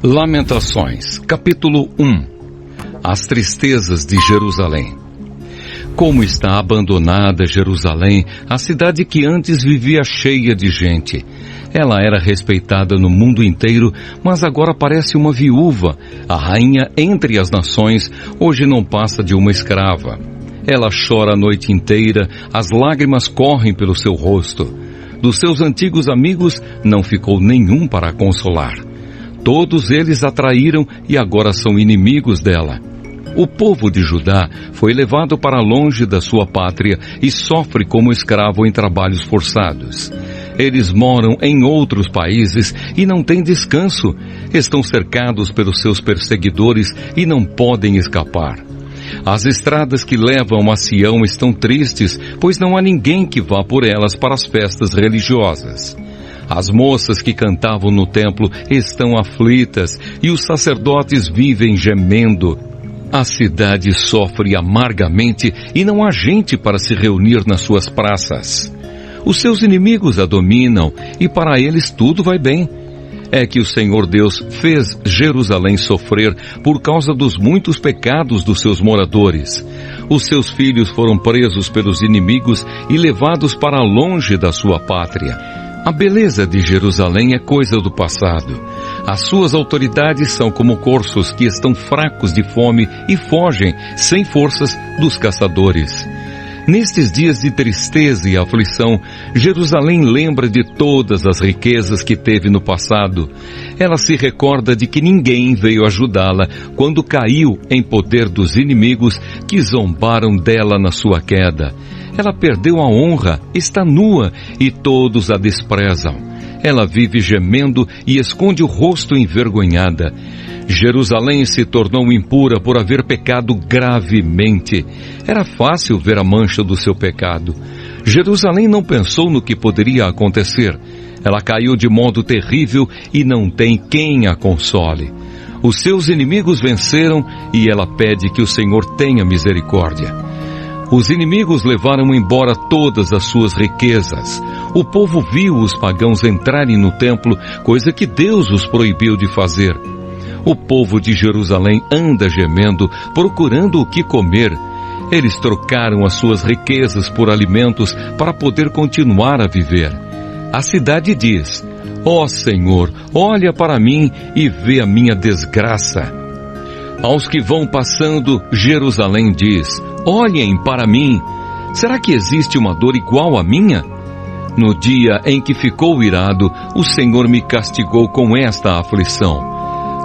Lamentações, capítulo 1. As tristezas de Jerusalém. Como está abandonada Jerusalém, a cidade que antes vivia cheia de gente. Ela era respeitada no mundo inteiro, mas agora parece uma viúva. A rainha entre as nações hoje não passa de uma escrava. Ela chora a noite inteira, as lágrimas correm pelo seu rosto. Dos seus antigos amigos não ficou nenhum para a consolar. Todos eles a traíram e agora são inimigos dela. O povo de Judá foi levado para longe da sua pátria e sofre como escravo em trabalhos forçados. Eles moram em outros países e não têm descanso. Estão cercados pelos seus perseguidores e não podem escapar. As estradas que levam a Sião estão tristes, pois não há ninguém que vá por elas para as festas religiosas. As moças que cantavam no templo estão aflitas e os sacerdotes vivem gemendo. A cidade sofre amargamente e não há gente para se reunir nas suas praças. Os seus inimigos a dominam e para eles tudo vai bem. É que o Senhor Deus fez Jerusalém sofrer por causa dos muitos pecados dos seus moradores. Os seus filhos foram presos pelos inimigos e levados para longe da sua pátria. A beleza de Jerusalém é coisa do passado. As suas autoridades são como corços que estão fracos de fome e fogem, sem forças, dos caçadores. Nestes dias de tristeza e aflição, Jerusalém lembra de todas as riquezas que teve no passado. Ela se recorda de que ninguém veio ajudá-la quando caiu em poder dos inimigos que zombaram dela na sua queda. Ela perdeu a honra, está nua e todos a desprezam. Ela vive gemendo e esconde o rosto envergonhada. Jerusalém se tornou impura por haver pecado gravemente. Era fácil ver a mancha do seu pecado. Jerusalém não pensou no que poderia acontecer. Ela caiu de modo terrível e não tem quem a console. Os seus inimigos venceram e ela pede que o Senhor tenha misericórdia. Os inimigos levaram embora todas as suas riquezas. O povo viu os pagãos entrarem no templo, coisa que Deus os proibiu de fazer. O povo de Jerusalém anda gemendo, procurando o que comer. Eles trocaram as suas riquezas por alimentos para poder continuar a viver. A cidade diz: ó Senhor, olha para mim e vê a minha desgraça. Aos que vão passando, Jerusalém diz: olhem para mim. Será que existe uma dor igual à minha? No dia em que ficou irado, o Senhor me castigou com esta aflição.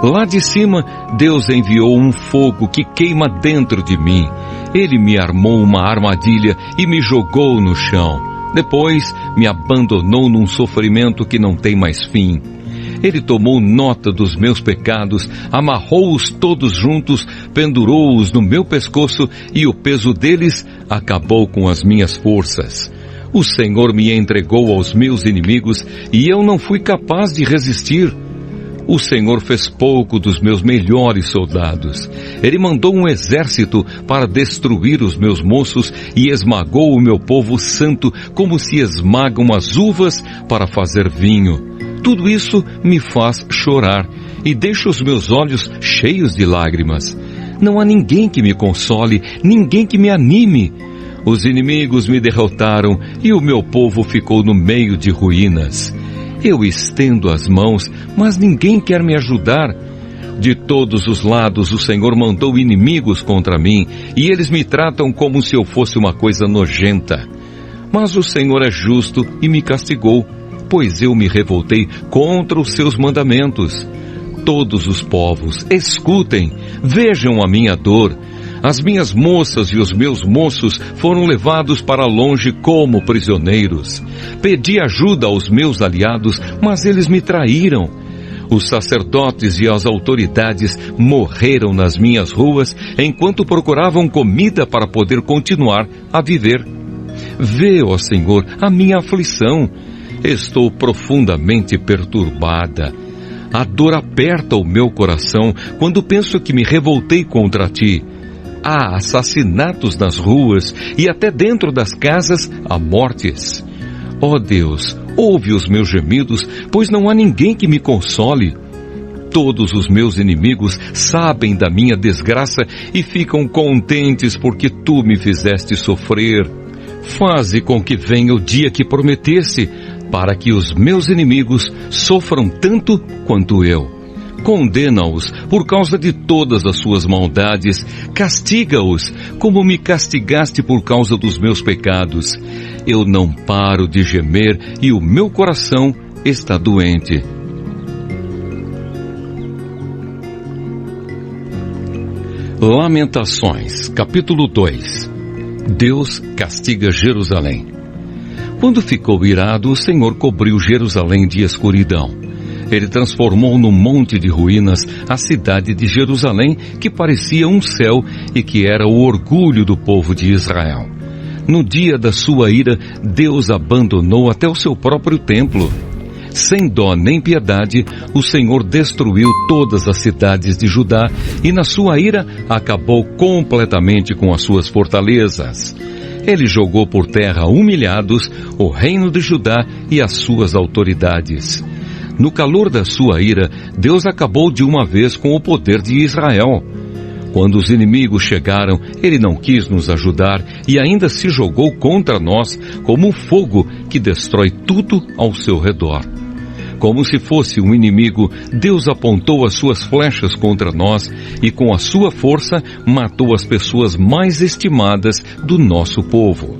Lá de cima, Deus enviou um fogo que queima dentro de mim. Ele me armou uma armadilha e me jogou no chão. Depois, me abandonou num sofrimento que não tem mais fim. Ele tomou nota dos meus pecados, amarrou-os todos juntos, pendurou-os no meu pescoço e o peso deles acabou com as minhas forças. O Senhor me entregou aos meus inimigos e eu não fui capaz de resistir. O Senhor fez pouco dos meus melhores soldados. Ele mandou um exército para destruir os meus moços e esmagou o meu povo santo como se esmagam as uvas para fazer vinho. Tudo isso me faz chorar e deixa os meus olhos cheios de lágrimas. Não há ninguém que me console, ninguém que me anime. Os inimigos me derrotaram e o meu povo ficou no meio de ruínas. Eu estendo as mãos, mas ninguém quer me ajudar. De todos os lados o Senhor mandou inimigos contra mim e eles me tratam como se eu fosse uma coisa nojenta. Mas o Senhor é justo e me castigou, pois eu me revoltei contra os seus mandamentos. Todos os povos, escutem, vejam a minha dor. As minhas moças e os meus moços foram levados para longe como prisioneiros. Pedi ajuda aos meus aliados, mas eles me traíram. Os sacerdotes e as autoridades morreram nas minhas ruas enquanto procuravam comida para poder continuar a viver. Vê, ó Senhor, a minha aflição. Estou profundamente perturbada. A dor aperta o meu coração quando penso que me revoltei contra ti. Há assassinatos nas ruas e até dentro das casas há mortes. Ó Deus, ouve os meus gemidos, pois não há ninguém que me console. Todos os meus inimigos sabem da minha desgraça e ficam contentes porque tu me fizeste sofrer. Faze com que venha o dia que prometeste, para que os meus inimigos sofram tanto quanto eu. Condena-os por causa de todas as suas maldades, castiga-os como me castigaste por causa dos meus pecados. Eu não paro de gemer e o meu coração está doente. Lamentações, capítulo 2. Deus castiga Jerusalém. Quando ficou irado, o Senhor cobriu Jerusalém de escuridão. Ele transformou num monte de ruínas a cidade de Jerusalém, que parecia um céu e que era o orgulho do povo de Israel. No dia da sua ira, Deus abandonou até o seu próprio templo. Sem dó nem piedade, o Senhor destruiu todas as cidades de Judá e na sua ira acabou completamente com as suas fortalezas. Ele jogou por terra humilhados o reino de Judá e as suas autoridades. No calor da sua ira, Deus acabou de uma vez com o poder de Israel. Quando os inimigos chegaram, ele não quis nos ajudar e ainda se jogou contra nós como um fogo que destrói tudo ao seu redor. Como se fosse um inimigo, Deus apontou as suas flechas contra nós e com a sua força matou as pessoas mais estimadas do nosso povo.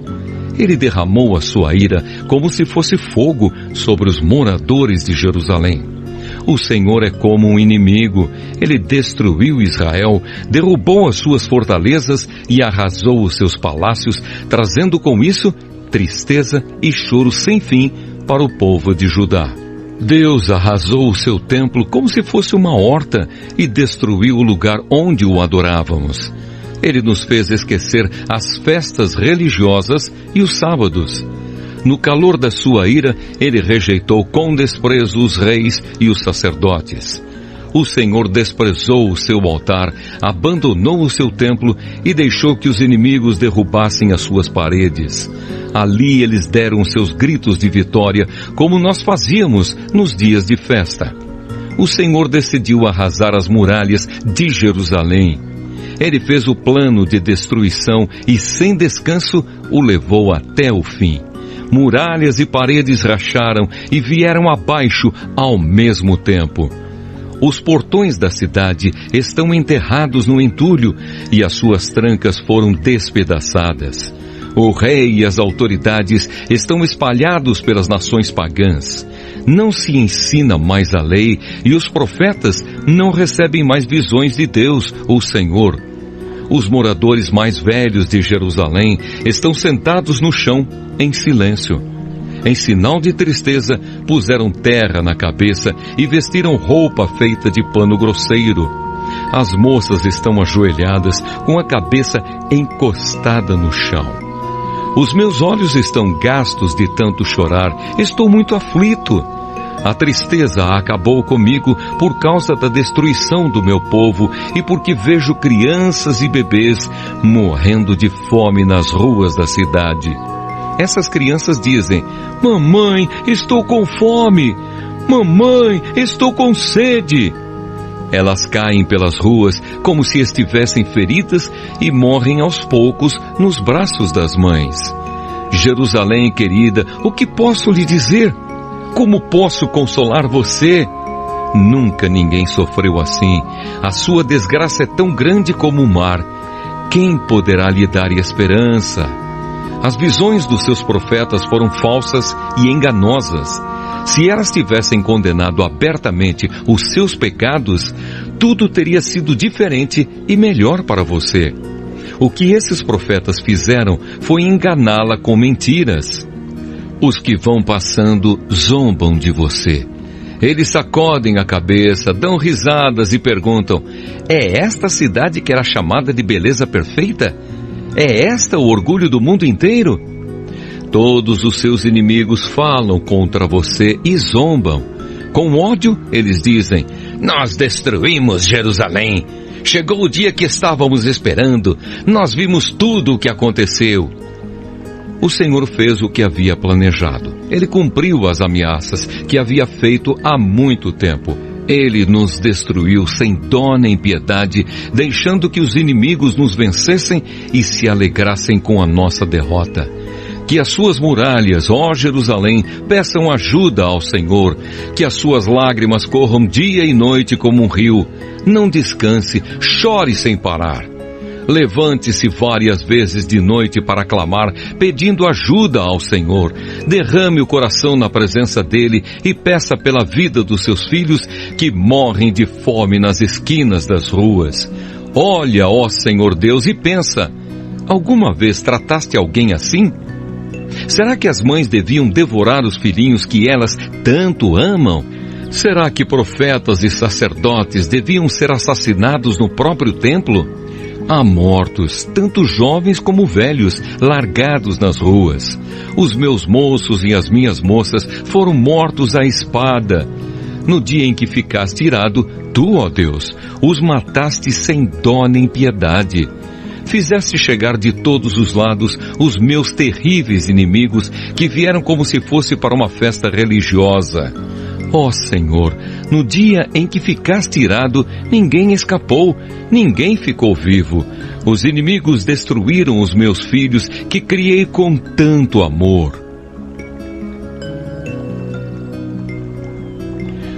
Ele derramou a sua ira como se fosse fogo sobre os moradores de Jerusalém. O Senhor é como um inimigo. Ele destruiu Israel, derrubou as suas fortalezas e arrasou os seus palácios, trazendo com isso tristeza e choro sem fim para o povo de Judá. Deus arrasou o seu templo como se fosse uma horta e destruiu o lugar onde o adorávamos. Ele nos fez esquecer as festas religiosas e os sábados. No calor da sua ira, ele rejeitou com desprezo os reis e os sacerdotes. O Senhor desprezou o seu altar, abandonou o seu templo e deixou que os inimigos derrubassem as suas paredes. Ali eles deram seus gritos de vitória, como nós fazíamos nos dias de festa. O Senhor decidiu arrasar as muralhas de Jerusalém. Ele fez o plano de destruição e, sem descanso, o levou até o fim. Muralhas e paredes racharam e vieram abaixo ao mesmo tempo. Os portões da cidade estão enterrados no entulho e as suas trancas foram despedaçadas. O rei e as autoridades estão espalhados pelas nações pagãs. Não se ensina mais a lei e os profetas não recebem mais visões de Deus, o Senhor. Os moradores mais velhos de Jerusalém estão sentados no chão, em silêncio. Em sinal de tristeza, puseram terra na cabeça e vestiram roupa feita de pano grosseiro. As moças estão ajoelhadas, com a cabeça encostada no chão. Os meus olhos estão gastos de tanto chorar, estou muito aflito. A tristeza acabou comigo por causa da destruição do meu povo e porque vejo crianças e bebês morrendo de fome nas ruas da cidade. Essas crianças dizem: "Mamãe, estou com fome! Mamãe, estou com sede!" Elas caem pelas ruas como se estivessem feridas e morrem aos poucos nos braços das mães. Jerusalém querida, o que posso lhe dizer? Como posso consolar você? Nunca ninguém sofreu assim. A sua desgraça é tão grande como o mar. Quem poderá lhe dar esperança? As visões dos seus profetas foram falsas e enganosas. Se elas tivessem condenado abertamente os seus pecados, tudo teria sido diferente e melhor para você. O que esses profetas fizeram foi enganá-la com mentiras. Os que vão passando zombam de você. Eles sacodem a cabeça, dão risadas e perguntam: "É esta cidade que era chamada de beleza perfeita? É esta o orgulho do mundo inteiro?" Todos os seus inimigos falam contra você e zombam. Com ódio, eles dizem: "Nós destruímos Jerusalém. Chegou o dia que estávamos esperando. Nós vimos tudo o que aconteceu." O Senhor fez o que havia planejado. Ele cumpriu as ameaças que havia feito há muito tempo. Ele nos destruiu sem dó nem piedade, deixando que os inimigos nos vencessem e se alegrassem com a nossa derrota. Que as suas muralhas, ó Jerusalém, peçam ajuda ao Senhor, que as suas lágrimas corram dia e noite como um rio. Não descanse, chore sem parar. Levante-se várias vezes de noite para clamar, pedindo ajuda ao Senhor. Derrame o coração na presença dele e peça pela vida dos seus filhos que morrem de fome nas esquinas das ruas. Olha, ó Senhor Deus, e pensa: alguma vez trataste alguém assim? Será que as mães deviam devorar os filhinhos que elas tanto amam? Será que profetas e sacerdotes deviam ser assassinados no próprio templo? Há mortos, tanto jovens como velhos, largados nas ruas. Os meus moços e as minhas moças foram mortos à espada. No dia em que ficaste irado, tu, ó Deus, os mataste sem dó nem piedade. Fizeste chegar de todos os lados os meus terríveis inimigos, que vieram como se fosse para uma festa religiosa. Ó Senhor, no dia em que ficaste irado, ninguém escapou, ninguém ficou vivo. Os inimigos destruíram os meus filhos, que criei com tanto amor.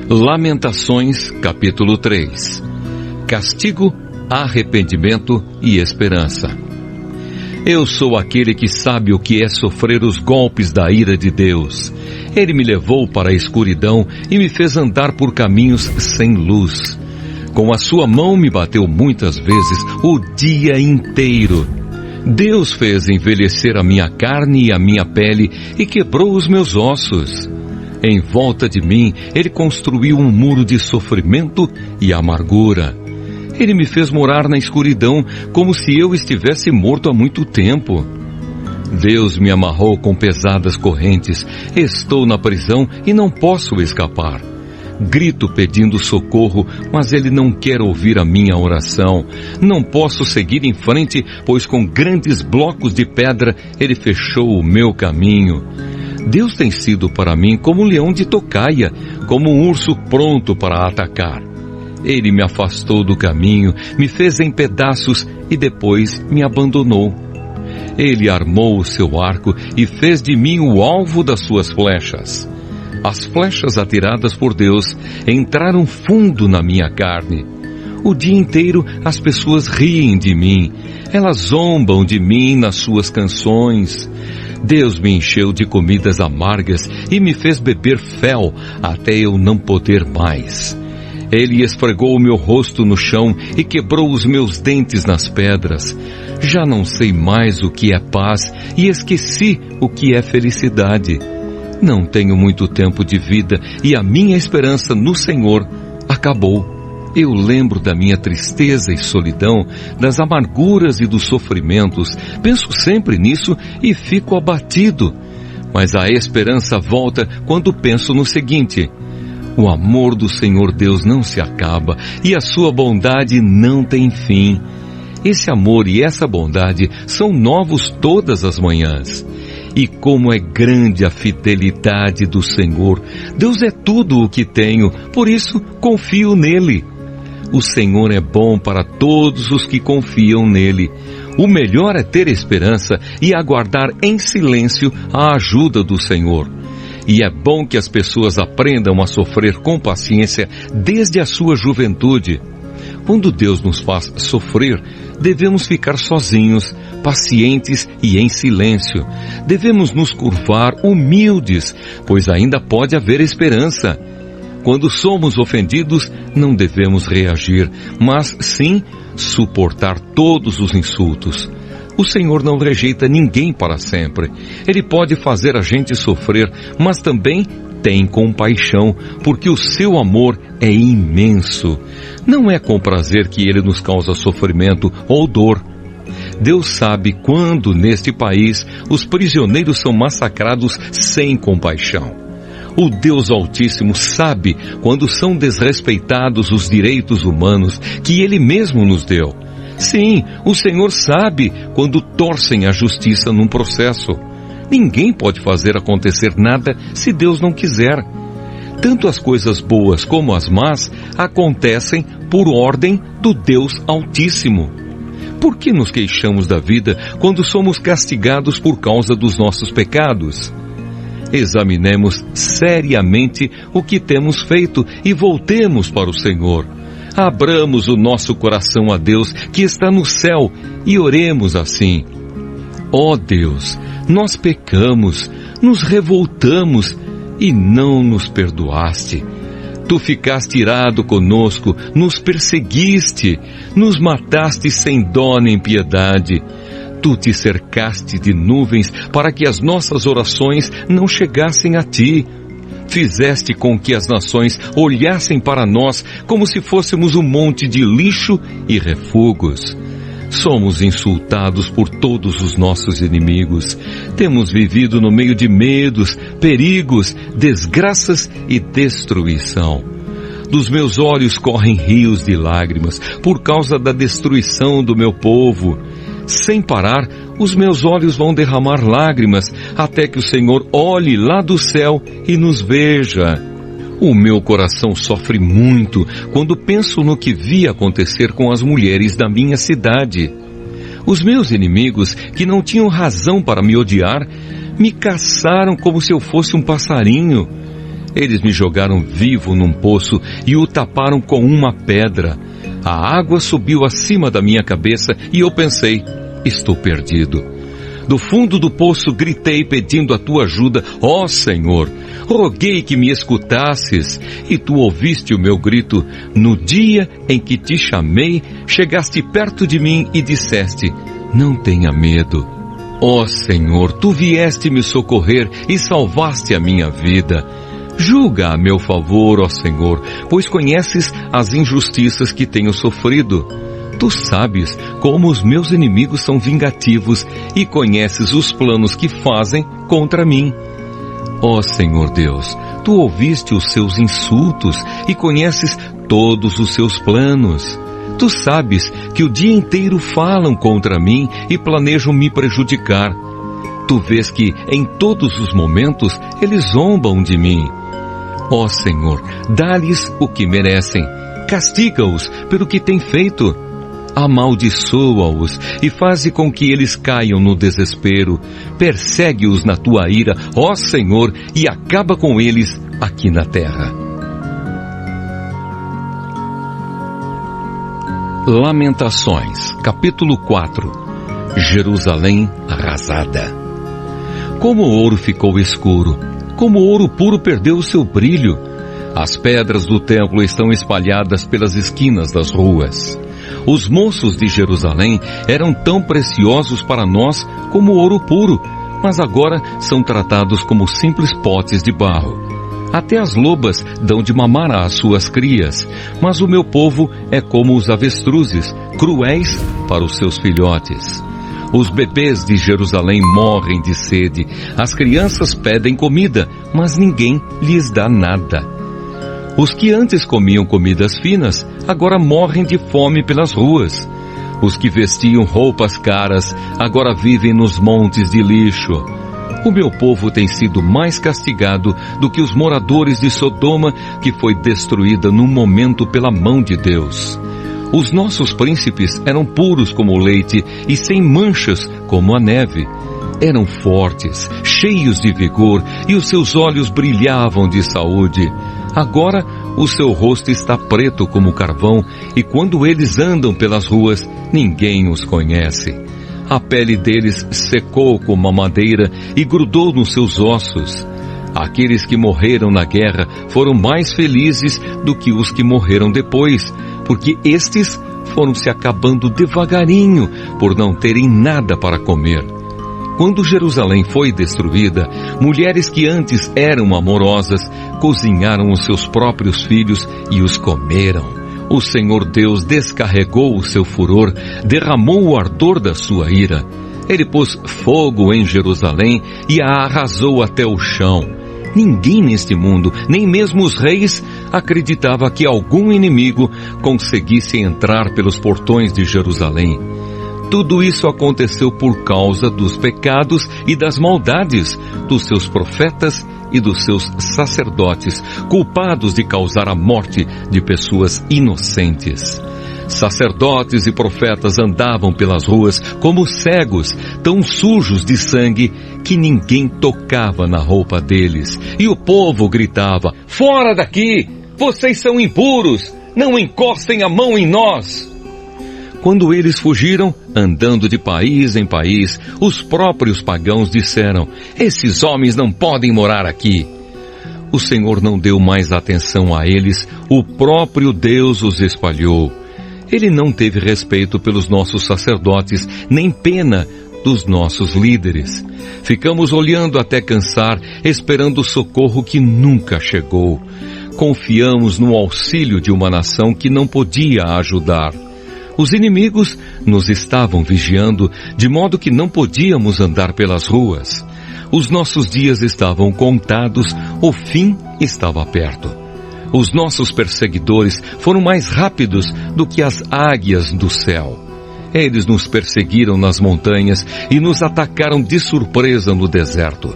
Lamentações, capítulo 3. Castigo, arrependimento e esperança. Eu sou aquele que sabe o que é sofrer os golpes da ira de Deus. Ele me levou para a escuridão e me fez andar por caminhos sem luz. Com a sua mão me bateu muitas vezes o dia inteiro. Deus fez envelhecer a minha carne e a minha pele e quebrou os meus ossos. Em volta de mim, Ele construiu um muro de sofrimento e amargura. Ele me fez morar na escuridão, como se eu estivesse morto há muito tempo. Deus me amarrou com pesadas correntes. Estou na prisão e não posso escapar. Grito pedindo socorro, mas Ele não quer ouvir a minha oração. Não posso seguir em frente, pois com grandes blocos de pedra Ele fechou o meu caminho. Deus tem sido para mim como um leão de tocaia, como um urso pronto para atacar. Ele me afastou do caminho, me fez em pedaços e depois me abandonou. Ele armou o seu arco e fez de mim o alvo das suas flechas. As flechas atiradas por Deus entraram fundo na minha carne. O dia inteiro as pessoas riem de mim. Elas zombam de mim nas suas canções. Deus me encheu de comidas amargas e me fez beber fel até eu não poder mais. Ele esfregou o meu rosto no chão e quebrou os meus dentes nas pedras. Já não sei mais o que é paz e esqueci o que é felicidade. Não tenho muito tempo de vida e a minha esperança no Senhor acabou. Eu lembro da minha tristeza e solidão, das amarguras e dos sofrimentos. Penso sempre nisso e fico abatido. Mas a esperança volta quando penso no seguinte: o amor do Senhor Deus não se acaba e a sua bondade não tem fim. Esse amor e essa bondade são novos todas as manhãs. E como é grande a fidelidade do Senhor. Deus é tudo o que tenho, por isso confio nele. O Senhor é bom para todos os que confiam nele. O melhor é ter esperança e aguardar em silêncio a ajuda do Senhor. E é bom que as pessoas aprendam a sofrer com paciência desde a sua juventude. Quando Deus nos faz sofrer, devemos ficar sozinhos, pacientes e em silêncio. Devemos nos curvar humildes, pois ainda pode haver esperança. Quando somos ofendidos, não devemos reagir, mas sim suportar todos os insultos. O Senhor não rejeita ninguém para sempre. Ele pode fazer a gente sofrer, mas também tem compaixão, porque o seu amor é imenso. Não é com prazer que Ele nos causa sofrimento ou dor. Deus sabe quando, neste país, os prisioneiros são massacrados sem compaixão. O Deus Altíssimo sabe quando são desrespeitados os direitos humanos que Ele mesmo nos deu. Sim, o Senhor sabe quando torcem a justiça num processo. Ninguém pode fazer acontecer nada se Deus não quiser. Tanto as coisas boas como as más acontecem por ordem do Deus Altíssimo. Por que nos queixamos da vida quando somos castigados por causa dos nossos pecados? Examinemos seriamente o que temos feito e voltemos para o Senhor. Abramos o nosso coração a Deus que está no céu e oremos assim: ó Deus, nós pecamos, nos revoltamos e não nos perdoaste. Tu ficaste irado conosco, nos perseguiste, nos mataste sem dó nem piedade. Tu te cercaste de nuvens para que as nossas orações não chegassem a ti. Fizeste com que as nações olhassem para nós como se fôssemos um monte de lixo e refugos. Somos insultados por todos os nossos inimigos. Temos vivido no meio de medos, perigos, desgraças e destruição. Dos meus olhos correm rios de lágrimas por causa da destruição do meu povo. Sem parar, os meus olhos vão derramar lágrimas até que o Senhor olhe lá do céu e nos veja. O meu coração sofre muito quando penso no que vi acontecer com as mulheres da minha cidade. Os meus inimigos, que não tinham razão para me odiar, me caçaram como se eu fosse um passarinho. Eles me jogaram vivo num poço e o taparam com uma pedra. A água subiu acima da minha cabeça e eu pensei: estou perdido. Do fundo do poço gritei pedindo a tua ajuda, ó Senhor. Roguei que me escutasses, e tu ouviste o meu grito. No dia em que te chamei, chegaste perto de mim e disseste: não tenha medo. Ó Senhor, tu vieste me socorrer e salvaste a minha vida. Julga a meu favor, ó Senhor, pois conheces as injustiças que tenho sofrido. Tu sabes como os meus inimigos são vingativos e conheces os planos que fazem contra mim. Ó Senhor Deus, tu ouviste os seus insultos e conheces todos os seus planos. Tu sabes que o dia inteiro falam contra mim e planejam me prejudicar. Tu vês que em todos os momentos eles zombam de mim. Ó Senhor, dá-lhes o que merecem. Castiga-os pelo que têm feito. Amaldiçoa-os e faze com que eles caiam no desespero. Persegue-os na tua ira, ó Senhor, e acaba com eles aqui na terra. Lamentações, capítulo 4. Jerusalém arrasada. Como o ouro ficou escuro, como o ouro puro perdeu o seu brilho. As pedras do templo estão espalhadas pelas esquinas das ruas. Os moços de Jerusalém eram tão preciosos para nós como o ouro puro, mas agora são tratados como simples potes de barro. Até as lobas dão de mamar às suas crias, mas o meu povo é como os avestruzes, cruéis para os seus filhotes. Os bebês de Jerusalém morrem de sede, as crianças pedem comida, mas ninguém lhes dá nada. Os que antes comiam comidas finas, agora morrem de fome pelas ruas. Os que vestiam roupas caras, agora vivem nos montes de lixo. O meu povo tem sido mais castigado do que os moradores de Sodoma, que foi destruída num momento pela mão de Deus. Os nossos príncipes eram puros como o leite e sem manchas como a neve. Eram fortes, cheios de vigor e os seus olhos brilhavam de saúde. Agora o seu rosto está preto como carvão e quando eles andam pelas ruas, ninguém os conhece. A pele deles secou como a madeira e grudou nos seus ossos. Aqueles que morreram na guerra foram mais felizes do que os que morreram depois, porque estes foram se acabando devagarinho por não terem nada para comer. Quando Jerusalém foi destruída, mulheres que antes eram amorosas cozinharam os seus próprios filhos e os comeram. O Senhor Deus descarregou o seu furor, derramou o ardor da sua ira. Ele pôs fogo em Jerusalém e a arrasou até o chão. Ninguém neste mundo, nem mesmo os reis, acreditava que algum inimigo conseguisse entrar pelos portões de Jerusalém. Tudo isso aconteceu por causa dos pecados e das maldades dos seus profetas e dos seus sacerdotes, culpados de causar a morte de pessoas inocentes. Sacerdotes e profetas andavam pelas ruas como cegos, tão sujos de sangue que ninguém tocava na roupa deles. E o povo gritava: "Fora daqui! Vocês são impuros! Não encostem a mão em nós!" Quando eles fugiram, andando de país em país, os próprios pagãos disseram: "Esses homens não podem morar aqui." O Senhor não deu mais atenção a eles, o próprio Deus os espalhou. Ele não teve respeito pelos nossos sacerdotes, nem pena dos nossos líderes. Ficamos olhando até cansar, esperando o socorro que nunca chegou. Confiamos no auxílio de uma nação que não podia ajudar. Os inimigos nos estavam vigiando, de modo que não podíamos andar pelas ruas. Os nossos dias estavam contados, o fim estava perto. Os nossos perseguidores foram mais rápidos do que as águias do céu. Eles nos perseguiram nas montanhas e nos atacaram de surpresa no deserto.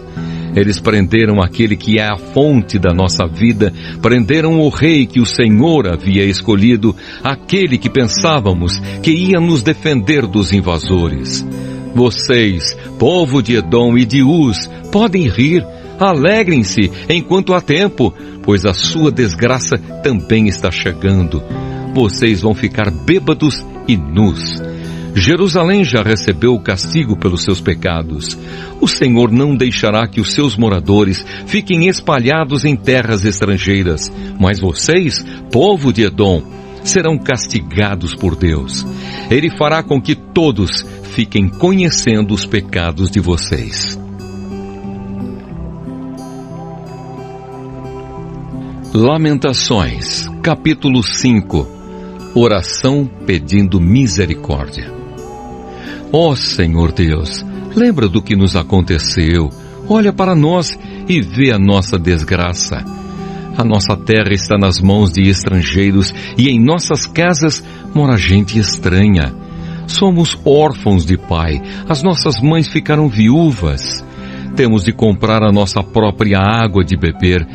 Eles prenderam aquele que é a fonte da nossa vida, prenderam o rei que o Senhor havia escolhido, aquele que pensávamos que ia nos defender dos invasores. Vocês, povo de Edom e de Uz, podem rir, alegrem-se enquanto há tempo, pois a sua desgraça também está chegando. Vocês vão ficar bêbados e nus. Jerusalém já recebeu o castigo pelos seus pecados. O Senhor não deixará que os seus moradores fiquem espalhados em terras estrangeiras, mas vocês, povo de Edom, serão castigados por Deus. Ele fará com que todos fiquem conhecendo os pecados de vocês. Lamentações, capítulo 5. Oração pedindo misericórdia. Ó Senhor Deus, lembra do que nos aconteceu, olha para nós e vê a nossa desgraça. A nossa terra está nas mãos de estrangeiros e em nossas casas mora gente estranha. Somos órfãos de pai, as nossas mães ficaram viúvas. Temos de comprar a nossa própria água de beber.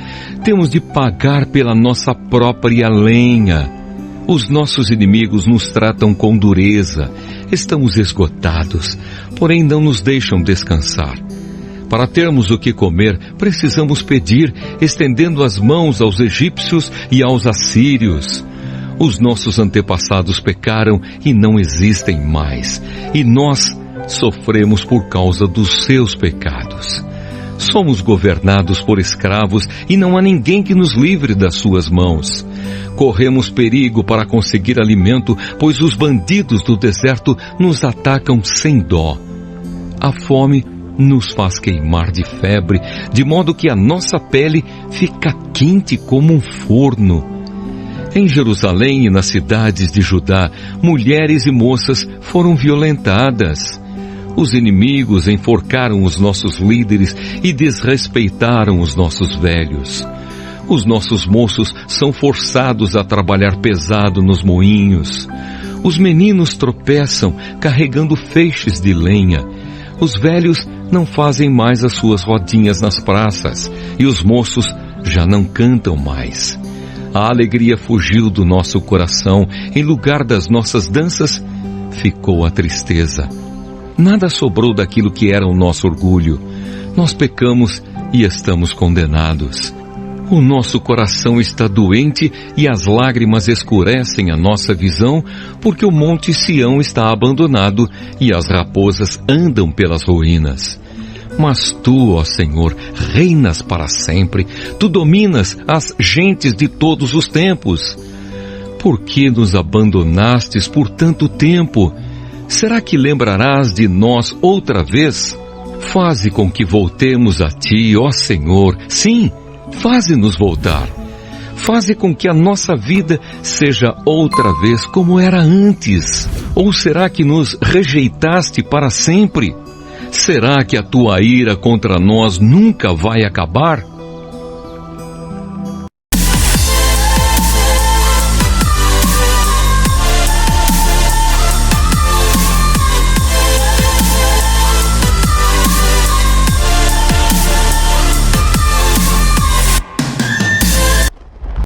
Temos de pagar pela nossa própria lenha. Os nossos inimigos nos tratam com dureza. Estamos esgotados, porém não nos deixam descansar. Para termos o que comer, precisamos pedir, estendendo as mãos aos egípcios e aos assírios. Os nossos antepassados pecaram e não existem mais. E nós sofremos por causa dos seus pecados. Somos governados por escravos e não há ninguém que nos livre das suas mãos. Corremos perigo para conseguir alimento, pois os bandidos do deserto nos atacam sem dó. A fome nos faz queimar de febre, de modo que a nossa pele fica quente como um forno. Em Jerusalém e nas cidades de Judá, mulheres e moças foram violentadas. Os inimigos enforcaram os nossos líderes e desrespeitaram os nossos velhos. Os nossos moços são forçados a trabalhar pesado nos moinhos. Os meninos tropeçam carregando feixes de lenha. Os velhos não fazem mais as suas rodinhas nas praças e os moços já não cantam mais. A alegria fugiu do nosso coração, em lugar das nossas danças ficou a tristeza. Nada sobrou daquilo que era o nosso orgulho. Nós pecamos e estamos condenados. O nosso coração está doente e as lágrimas escurecem a nossa visão, porque o monte Sião está abandonado e as raposas andam pelas ruínas. Mas tu, ó Senhor, reinas para sempre. Tu dominas as gentes de todos os tempos. Por que nos abandonastes por tanto tempo? Será que lembrarás de nós outra vez? Faze com que voltemos a ti, ó Senhor. Sim, faze-nos voltar. Faze com que a nossa vida seja outra vez como era antes. Ou será que nos rejeitaste para sempre? Será que a tua ira contra nós nunca vai acabar?